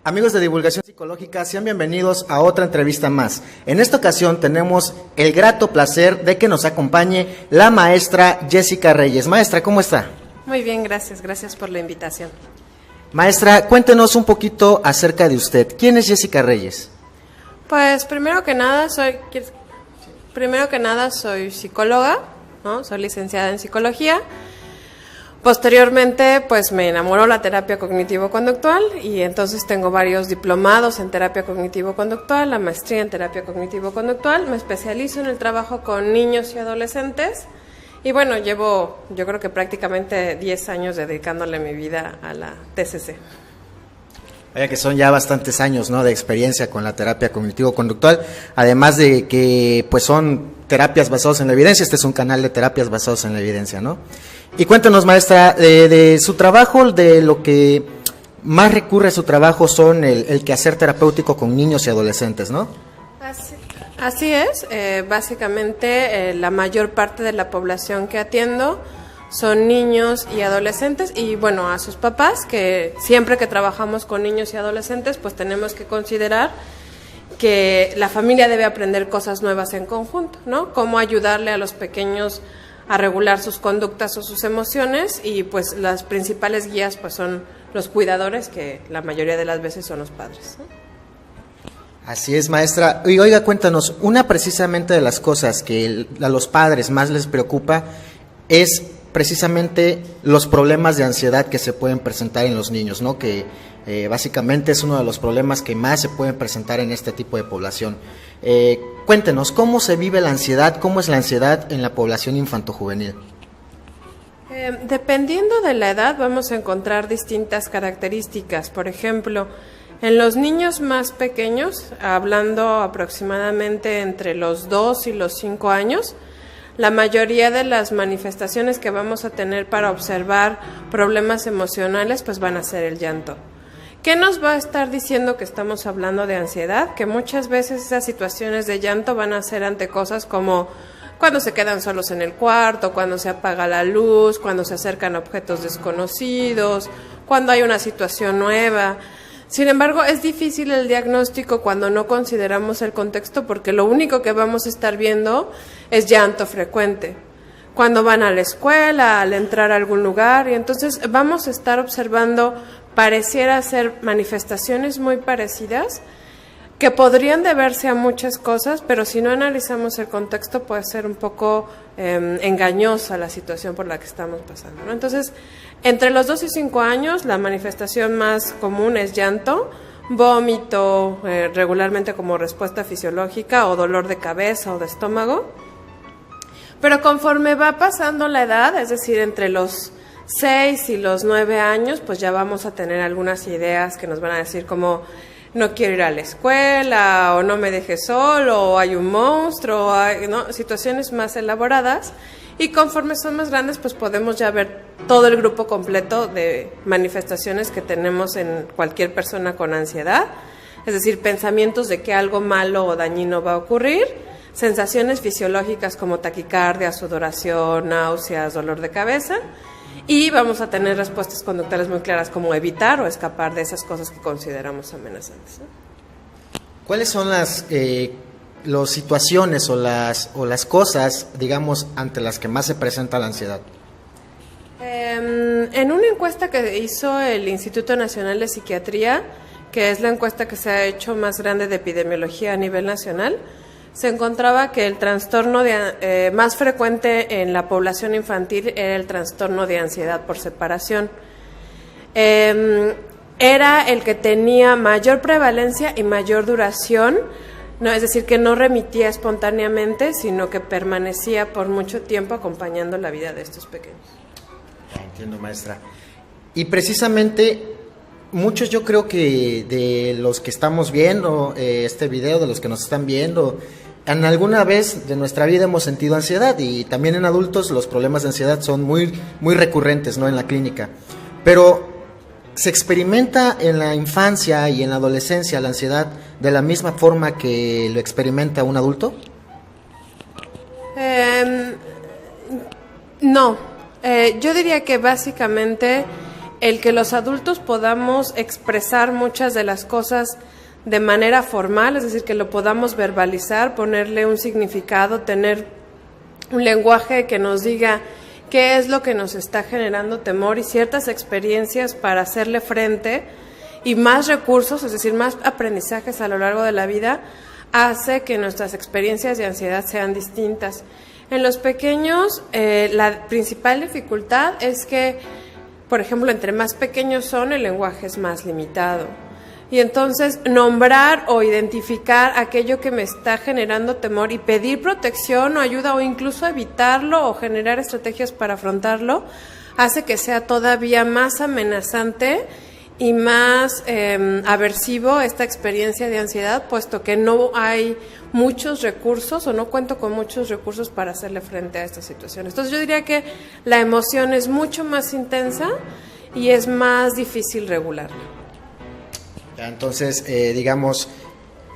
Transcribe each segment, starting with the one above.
Amigos de Divulgación Psicológica, sean bienvenidos a otra entrevista más. En esta ocasión tenemos el grato placer de que nos acompañe la maestra Jessica Reyes. Maestra, ¿cómo está? Muy bien, gracias por la invitación. Maestra, cuéntenos un poquito acerca de usted. ¿Quién es Jessica Reyes? Pues primero que nada soy psicóloga, ¿no? Soy licenciada en psicología. Posteriormente, pues me enamoró la terapia cognitivo-conductual y entonces tengo varios diplomados en terapia cognitivo-conductual, la maestría en terapia cognitivo-conductual, me especializo en el trabajo con niños y adolescentes y bueno, llevo yo creo que prácticamente 10 años dedicándole mi vida a la TCC. Vaya que son ya bastantes años, ¿no?, de experiencia con la terapia cognitivo-conductual, además de que pues son terapias basadas en la evidencia. Este es un canal de terapias basadas en la evidencia, ¿no? Y cuéntanos, maestra, de su trabajo, de lo que más recurre a su trabajo son el quehacer terapéutico con niños y adolescentes, ¿no? Así es, básicamente la mayor parte de la población que atiendo son niños y adolescentes y bueno, a sus papás, que siempre que trabajamos con niños y adolescentes pues tenemos que considerar que la familia debe aprender cosas nuevas en conjunto, ¿no? Cómo ayudarle a los pequeños a regular sus conductas o sus emociones y pues las principales guías pues son los cuidadores, que la mayoría de las veces son los padres, ¿no? Así es, maestra. Y oiga, cuéntanos, una precisamente de las cosas que a los padres más les preocupa es precisamente los problemas de ansiedad que se pueden presentar en los niños, ¿no? Que básicamente es uno de los problemas que más se pueden presentar en este tipo de población. Cuéntenos, ¿cómo se vive la ansiedad? ¿Cómo es la ansiedad en la población infantojuvenil? Dependiendo de la edad vamos a encontrar distintas características. Por ejemplo, en los niños más pequeños, hablando aproximadamente entre los 2 y los 5 años, la mayoría de las manifestaciones que vamos a tener para observar problemas emocionales pues van a ser el llanto. ¿Qué nos va a estar diciendo que estamos hablando de ansiedad? Que muchas veces esas situaciones de llanto van a ser ante cosas como cuando se quedan solos en el cuarto, cuando se apaga la luz, cuando se acercan objetos desconocidos, cuando hay una situación nueva. Sin embargo, es difícil el diagnóstico cuando no consideramos el contexto, porque lo único que vamos a estar viendo es llanto frecuente. Cuando van a la escuela, al entrar a algún lugar, y entonces vamos a estar observando, pareciera ser manifestaciones muy parecidas, que podrían deberse a muchas cosas, pero si no analizamos el contexto puede ser un poco engañosa la situación por la que estamos pasando, ¿no? Entonces, entre los 2 y 5 años, la manifestación más común es llanto, vómito, regularmente como respuesta fisiológica, o dolor de cabeza o de estómago. Pero conforme va pasando la edad, es decir, entre los 6 y los 9 años, pues ya vamos a tener algunas ideas que nos van a decir como no quiero ir a la escuela, o no me dejes solo, o hay un monstruo, ¿no? Situaciones más elaboradas. Y conforme son más grandes, pues podemos ya ver todo el grupo completo de manifestaciones que tenemos en cualquier persona con ansiedad, es decir, pensamientos de que algo malo o dañino va a ocurrir, sensaciones fisiológicas como taquicardia, sudoración, náuseas, dolor de cabeza, y vamos a tener respuestas conductuales muy claras como evitar o escapar de esas cosas que consideramos amenazantes, ¿no? ¿Cuáles son las situaciones o las cosas, digamos, ante las que más se presenta la ansiedad? En una encuesta que hizo el Instituto Nacional de Psiquiatría, que es la encuesta que se ha hecho más grande de epidemiología a nivel nacional, se encontraba que el trastorno más frecuente en la población infantil era el trastorno de ansiedad por separación. Era el que tenía mayor prevalencia y mayor duración, no, es decir, que no remitía espontáneamente, sino que permanecía por mucho tiempo acompañando la vida de estos pequeños. Entiendo, maestra. Y precisamente muchos, yo creo que de los que estamos viendo este video, de los que nos están viendo, en alguna vez de nuestra vida hemos sentido ansiedad, y también en adultos los problemas de ansiedad son muy recurrentes, ¿no?, en la clínica. Pero ¿se experimenta en la infancia y en la adolescencia la ansiedad de la misma forma que lo experimenta un adulto? No, yo diría que básicamente el que los adultos podamos expresar muchas de las cosas de manera formal, es decir, que lo podamos verbalizar, ponerle un significado, tener un lenguaje que nos diga qué es lo que nos está generando temor y ciertas experiencias para hacerle frente, y más recursos, es decir, más aprendizajes a lo largo de la vida, hace que nuestras experiencias de ansiedad sean distintas. En los pequeños, la principal dificultad es que, por ejemplo, entre más pequeños son, el lenguaje es más limitado. Y entonces nombrar o identificar aquello que me está generando temor y pedir protección o ayuda o incluso evitarlo o generar estrategias para afrontarlo hace que sea todavía más amenazante y más aversivo esta experiencia de ansiedad, puesto que no hay muchos recursos o no cuento con muchos recursos para hacerle frente a esta situación. Entonces yo diría que la emoción es mucho más intensa y es más difícil regularla. Entonces, digamos,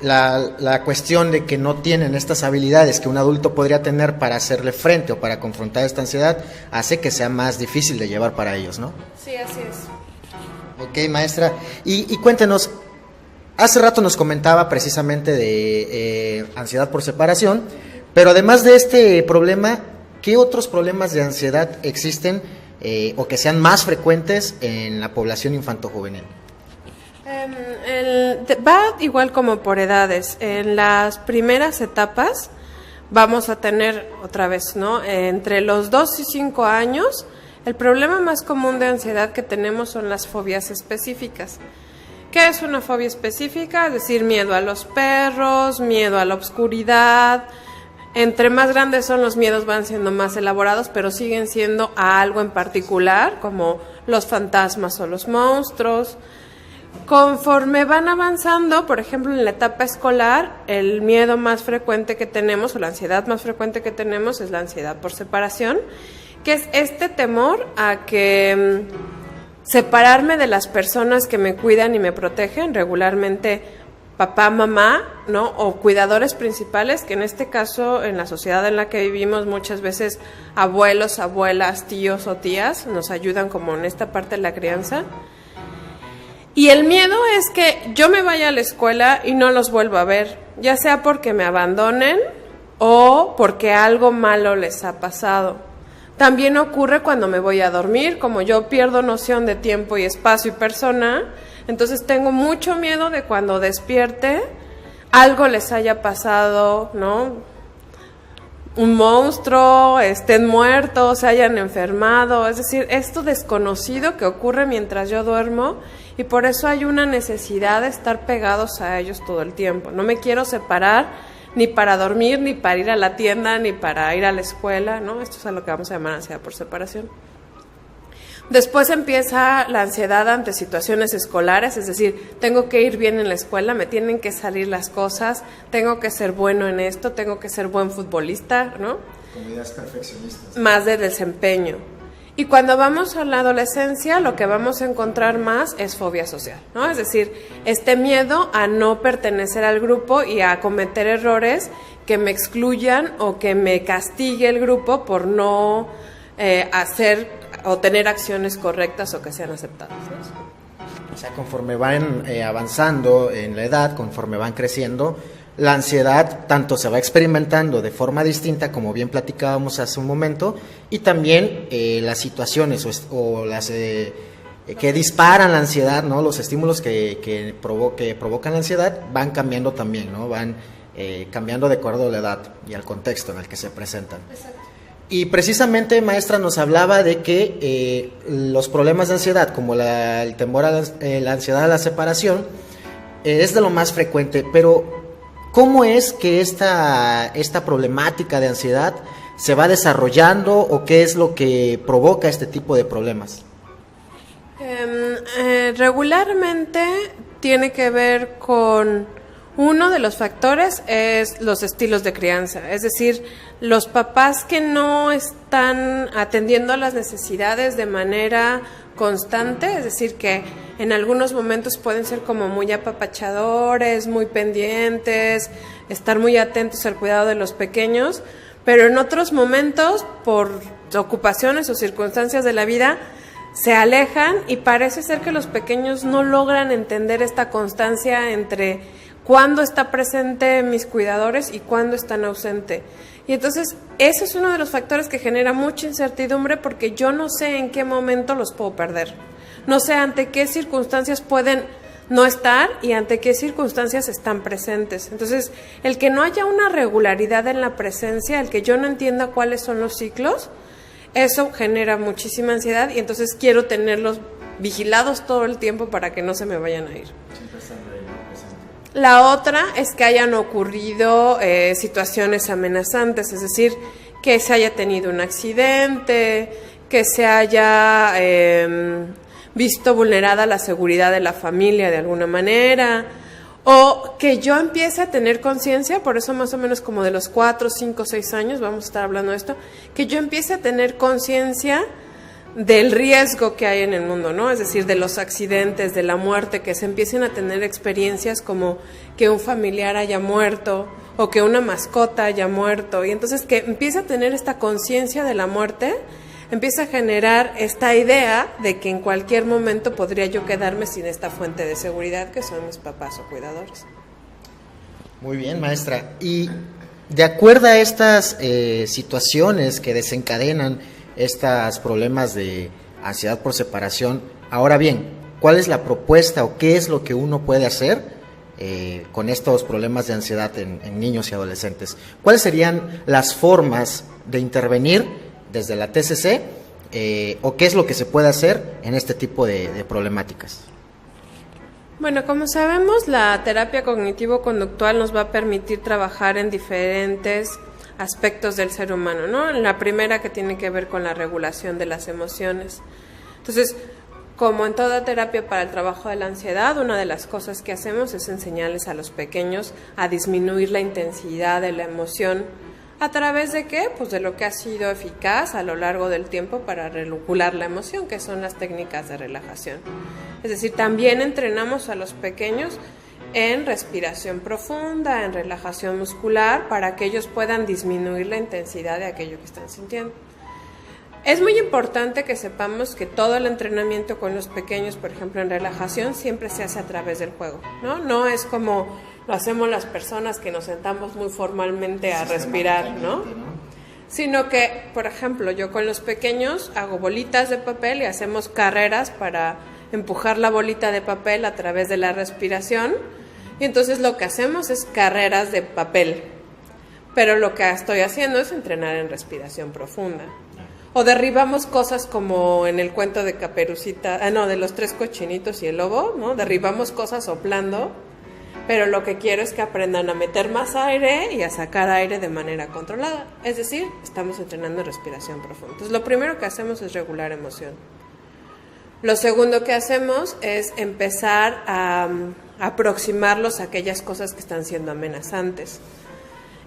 la cuestión de que no tienen estas habilidades que un adulto podría tener para hacerle frente o para confrontar esta ansiedad hace que sea más difícil de llevar para ellos, ¿no? Sí, así es. Ok, maestra. Y cuéntenos, hace rato nos comentaba precisamente de ansiedad por separación, pero además de este problema, ¿qué otros problemas de ansiedad existen o que sean más frecuentes en la población infantojuvenil? Va igual como por edades. En las primeras etapas vamos a tener otra vez, ¿no? Entre los 2 y 5 años, el problema más común de ansiedad que tenemos son las fobias específicas. ¿Qué es una fobia específica? Es decir, miedo a los perros, miedo a la oscuridad. Entre más grandes son los miedos, van siendo más elaborados, pero siguen siendo a algo en particular, como los fantasmas o los monstruos. Conforme van avanzando, por ejemplo, en la etapa escolar, el miedo más frecuente que tenemos, o la ansiedad más frecuente que tenemos, es la ansiedad por separación, que es este temor a que separarme de las personas que me cuidan y me protegen, regularmente papá, mamá, ¿no? O cuidadores principales, que en este caso, en la sociedad en la que vivimos, muchas veces abuelos, abuelas, tíos o tías nos ayudan como en esta parte de la crianza. Y el miedo es que yo me vaya a la escuela y no los vuelva a ver, ya sea porque me abandonen o porque algo malo les ha pasado. También ocurre cuando me voy a dormir, como yo pierdo noción de tiempo y espacio y persona, entonces tengo mucho miedo de cuando despierte algo les haya pasado, ¿no? Un monstruo, estén muertos, se hayan enfermado, es decir, esto desconocido que ocurre mientras yo duermo, y por eso hay una necesidad de estar pegados a ellos todo el tiempo. No me quiero separar ni para dormir, ni para ir a la tienda, ni para ir a la escuela, ¿no? Esto es a lo que vamos a llamar ansiedad por separación. Después empieza la ansiedad ante situaciones escolares, es decir, tengo que ir bien en la escuela, me tienen que salir las cosas, tengo que ser bueno en esto, tengo que ser buen futbolista, ¿no? Como ideas perfeccionistas. Más de desempeño. Y cuando vamos a la adolescencia, lo que vamos a encontrar más es fobia social, ¿no? Es decir, este miedo a no pertenecer al grupo y a cometer errores que me excluyan o que me castigue el grupo por no hacer o tener acciones correctas o que sean aceptadas, ¿no? O sea, conforme van avanzando en la edad, conforme van creciendo, la ansiedad tanto se va experimentando de forma distinta, como bien platicábamos hace un momento, y también las situaciones o las que disparan la ansiedad, ¿no? Los estímulos que provocan la ansiedad van cambiando también, ¿no? Van cambiando de acuerdo a la edad y al contexto en el que se presentan. Exacto. Y precisamente, maestra, nos hablaba de que los problemas de ansiedad, como el temor a la ansiedad a la separación, es de lo más frecuente, pero ¿cómo es que esta problemática de ansiedad se va desarrollando o qué es lo que provoca este tipo de problemas? Regularmente tiene que ver con uno de los factores es los estilos de crianza, es decir, los papás que no están atendiendo a las necesidades de manera constante, es decir, que en algunos momentos pueden ser como muy apapachadores, muy pendientes, estar muy atentos al cuidado de los pequeños, pero en otros momentos, por ocupaciones o circunstancias de la vida, se alejan y parece ser que los pequeños no logran entender esta constancia entre cuándo está presente mis cuidadores y cuándo están ausentes. Y entonces ese es uno de los factores que genera mucha incertidumbre porque yo no sé en qué momento los puedo perder. No sé ante qué circunstancias pueden no estar y ante qué circunstancias están presentes. Entonces, el que no haya una regularidad en la presencia, el que yo no entienda cuáles son los ciclos, eso genera muchísima ansiedad y entonces quiero tenerlos vigilados todo el tiempo para que no se me vayan a ir. La otra es que hayan ocurrido situaciones amenazantes, es decir, que se haya tenido un accidente, que se haya visto vulnerada la seguridad de la familia de alguna manera, o que yo empiece a tener conciencia, por eso más o menos como de los 4, 5, 6 años, vamos a estar hablando de esto, que yo empiece a tener conciencia del riesgo que hay en el mundo, ¿no? Es decir, de los accidentes, de la muerte, que se empiecen a tener experiencias como que un familiar haya muerto o que una mascota haya muerto, y entonces que empiece a tener esta conciencia de la muerte, empieza a generar esta idea de que en cualquier momento podría yo quedarme sin esta fuente de seguridad que son mis papás o cuidadores. Muy bien, maestra. Y de acuerdo a estas situaciones que desencadenan estos problemas de ansiedad por separación, ahora bien, ¿cuál es la propuesta o qué es lo que uno puede hacer con estos problemas de ansiedad en niños y adolescentes? ¿Cuáles serían las formas de intervenir desde la TCC, o qué es lo que se puede hacer en este tipo de problemáticas? Bueno, como sabemos, la terapia cognitivo-conductual nos va a permitir trabajar en diferentes aspectos del ser humano, ¿no? La primera que tiene que ver con la regulación de las emociones. Entonces, como en toda terapia para el trabajo de la ansiedad, una de las cosas que hacemos es enseñarles a los pequeños a disminuir la intensidad de la emoción. ¿A través de qué? Pues de lo que ha sido eficaz a lo largo del tiempo para regular la emoción, que son las técnicas de relajación. Es decir, también entrenamos a los pequeños en respiración profunda, en relajación muscular, para que ellos puedan disminuir la intensidad de aquello que están sintiendo. Es muy importante que sepamos que todo el entrenamiento con los pequeños, por ejemplo en relajación, siempre se hace a través del juego, ¿no? No es como lo hacemos las personas que nos sentamos muy formalmente a respirar, ¿no? Sino que, por ejemplo, yo con los pequeños hago bolitas de papel y hacemos carreras para empujar la bolita de papel a través de la respiración, y entonces lo que hacemos es carreras de papel, pero lo que estoy haciendo es entrenar en respiración profunda. O derribamos cosas como en el cuento de Caperucita, de los 3 cochinitos y el lobo, ¿no? Derribamos cosas soplando, pero lo que quiero es que aprendan a meter más aire y a sacar aire de manera controlada. Es decir, estamos entrenando en respiración profunda. Entonces, lo primero que hacemos es regular emoción. Lo segundo que hacemos es empezar a aproximarlos a aquellas cosas que están siendo amenazantes.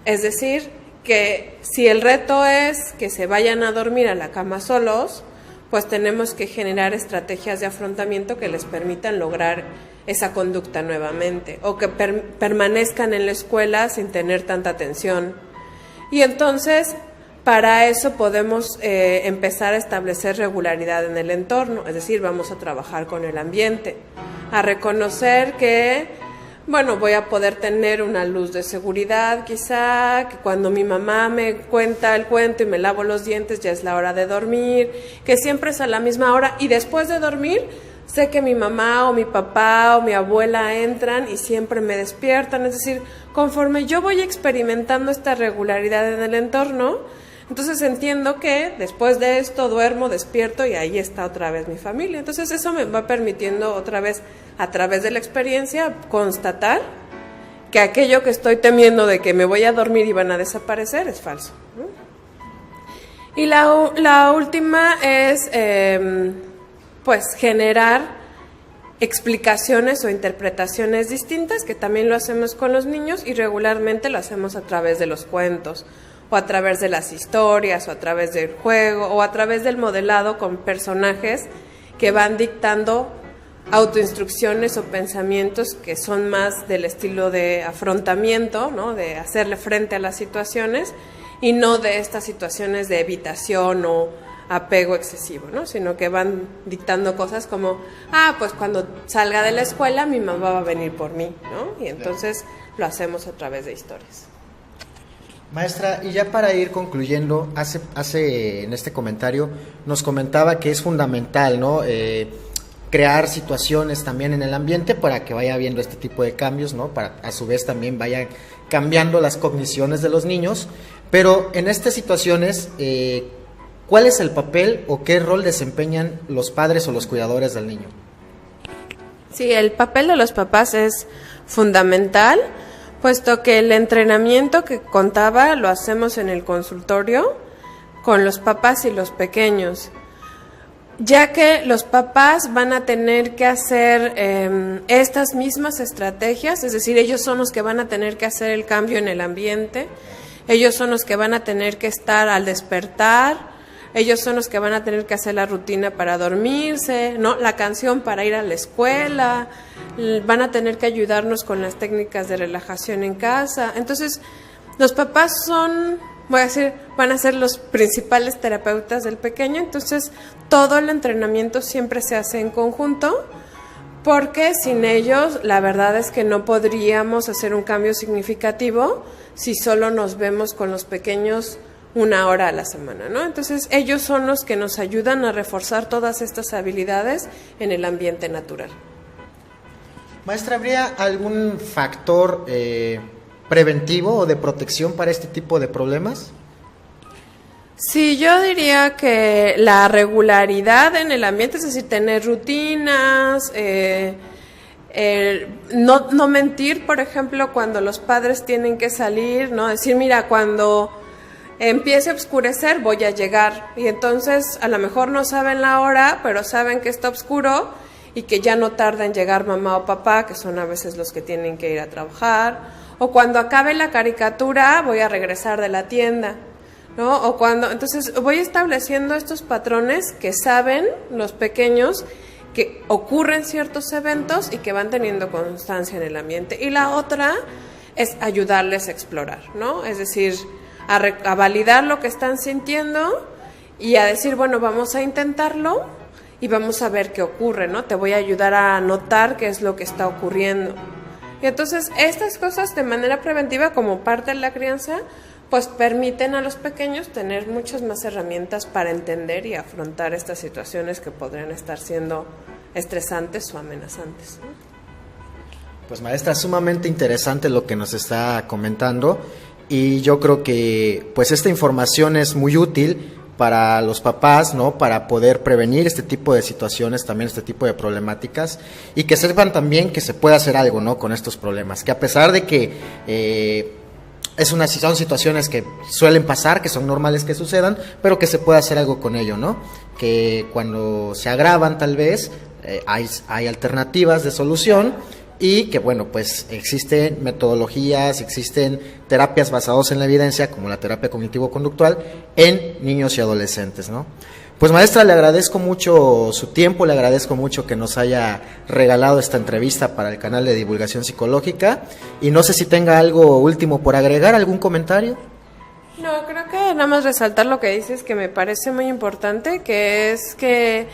Es decir, que si el reto es que se vayan a dormir a la cama solos, pues tenemos que generar estrategias de afrontamiento que les permitan lograr esa conducta nuevamente, o que permanezcan en la escuela sin tener tanta atención. Y entonces, para eso podemos empezar a establecer regularidad en el entorno, es decir, vamos a trabajar con el ambiente, a reconocer que, bueno, voy a poder tener una luz de seguridad quizá, que cuando mi mamá me cuenta el cuento y me lavo los dientes ya es la hora de dormir, que siempre es a la misma hora, y después de dormir sé que mi mamá o mi papá o mi abuela entran y siempre me despiertan. Es decir, conforme yo voy experimentando esta regularidad en el entorno, entonces entiendo que después de esto duermo, despierto y ahí está otra vez mi familia. Entonces eso me va permitiendo otra vez, a través de la experiencia, constatar que aquello que estoy temiendo de que me voy a dormir y van a desaparecer es falso, ¿no? Y la última es pues generar explicaciones o interpretaciones distintas, que también lo hacemos con los niños y regularmente lo hacemos a través de los cuentos, o a través de las historias, o a través del juego, o a través del modelado con personajes que van dictando autoinstrucciones o pensamientos que son más del estilo de afrontamiento, ¿no? De hacerle frente a las situaciones, y no de estas situaciones de evitación o apego excesivo, ¿no? Sino que van dictando cosas como, pues cuando salga de la escuela mi mamá va a venir por mí, ¿no? Y entonces lo hacemos a través de historias. Maestra, y ya para ir concluyendo, hace en este comentario nos comentaba que es fundamental, ¿no? Crear situaciones también en el ambiente para que vaya habiendo este tipo de cambios, ¿no? Para a su vez también vayan cambiando las cogniciones de los niños, pero en estas situaciones, ¿cuál es el papel o qué rol desempeñan los padres o los cuidadores del niño? Sí, el papel de los papás es fundamental, puesto que el entrenamiento que contaba lo hacemos en el consultorio con los papás y los pequeños, ya que los papás van a tener que hacer estas mismas estrategias, es decir, ellos son los que van a tener que hacer el cambio en el ambiente, ellos son los que van a tener que estar al despertar, ellos son los que van a tener que hacer la rutina para dormirse, ¿no? La canción para ir a la escuela, van a tener que ayudarnos con las técnicas de relajación en casa. Entonces, los papás van a ser los principales terapeutas del pequeño, entonces todo el entrenamiento siempre se hace en conjunto, porque sin ellos la verdad es que no podríamos hacer un cambio significativo si solo nos vemos con los pequeños 1 hora a la semana, ¿no? Entonces ellos son los que nos ayudan a reforzar todas estas habilidades en el ambiente natural. Maestra, ¿habría algún factor preventivo o de protección para este tipo de problemas? Sí, yo diría que la regularidad en el ambiente, es decir, tener rutinas, no mentir, por ejemplo, cuando los padres tienen que salir, ¿no? Decir, mira, cuando empiece a oscurecer voy a llegar, y entonces a lo mejor no saben la hora, pero saben que está oscuro y que ya no tarda en llegar mamá o papá, que son a veces los que tienen que ir a trabajar, o cuando acabe la caricatura voy a regresar de la tienda, ¿no? Entonces voy estableciendo estos patrones que saben los pequeños que ocurren ciertos eventos y que van teniendo constancia en el ambiente. Y la otra es ayudarles a explorar, ¿no? Es decir, a validar lo que están sintiendo y a decir, bueno, vamos a intentarlo y vamos a ver qué ocurre, ¿no? Te voy a ayudar a notar qué es lo que está ocurriendo. Y entonces estas cosas de manera preventiva, como parte de la crianza, pues permiten a los pequeños tener muchas más herramientas para entender y afrontar estas situaciones que podrían estar siendo estresantes o amenazantes, ¿no? Pues maestra, sumamente interesante lo que nos está comentando. Y yo creo que pues esta información es muy útil para los papás, ¿no? Para poder prevenir este tipo de situaciones, también este tipo de problemáticas, y que sepan también que se puede hacer algo, ¿no? Con estos problemas, que a pesar de que son situaciones que suelen pasar, que son normales que sucedan, pero que se puede hacer algo con ello, ¿no? Que cuando se agravan tal vez hay alternativas de solución. Y que bueno, pues existen metodologías, existen terapias basadas en la evidencia, como la terapia cognitivo-conductual, en niños y adolescentes, ¿no? Pues maestra, le agradezco mucho su tiempo, le agradezco mucho que nos haya regalado esta entrevista para el canal de divulgación psicológica, y no sé si tenga algo último por agregar, algún comentario. No, creo que nada más resaltar lo que dices, que me parece muy importante, que es que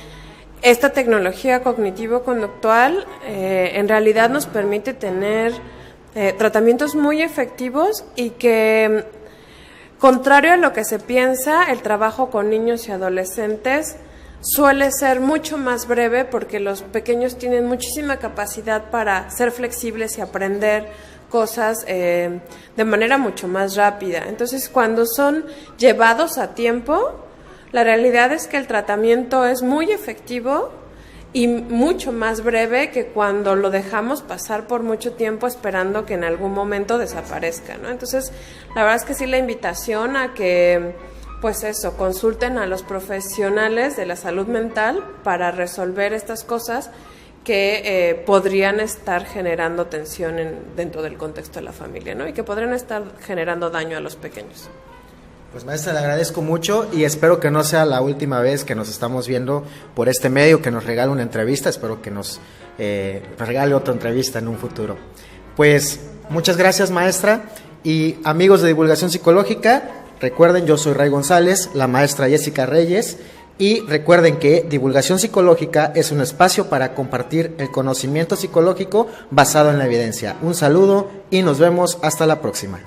esta tecnología cognitivo-conductual en realidad nos permite tener tratamientos muy efectivos y que, contrario a lo que se piensa, el trabajo con niños y adolescentes suele ser mucho más breve, porque los pequeños tienen muchísima capacidad para ser flexibles y aprender cosas de manera mucho más rápida. Entonces, cuando son llevados a tiempo, la realidad es que el tratamiento es muy efectivo y mucho más breve que cuando lo dejamos pasar por mucho tiempo esperando que en algún momento desaparezca, ¿no? Entonces, la verdad es que sí, la invitación a que, pues eso, consulten a los profesionales de la salud mental para resolver estas cosas que podrían estar generando tensión dentro del contexto de la familia, ¿no? Y que podrían estar generando daño a los pequeños. Pues maestra, le agradezco mucho y espero que no sea la última vez que nos estamos viendo por este medio, que nos regale una entrevista. Espero que nos regale otra entrevista en un futuro. Pues muchas gracias, maestra, y amigos de Divulgación Psicológica, recuerden, yo soy Ray González, la maestra Jessica Reyes Y recuerden que Divulgación Psicológica es un espacio para compartir el conocimiento psicológico basado en la evidencia. Un saludo y nos vemos hasta la próxima.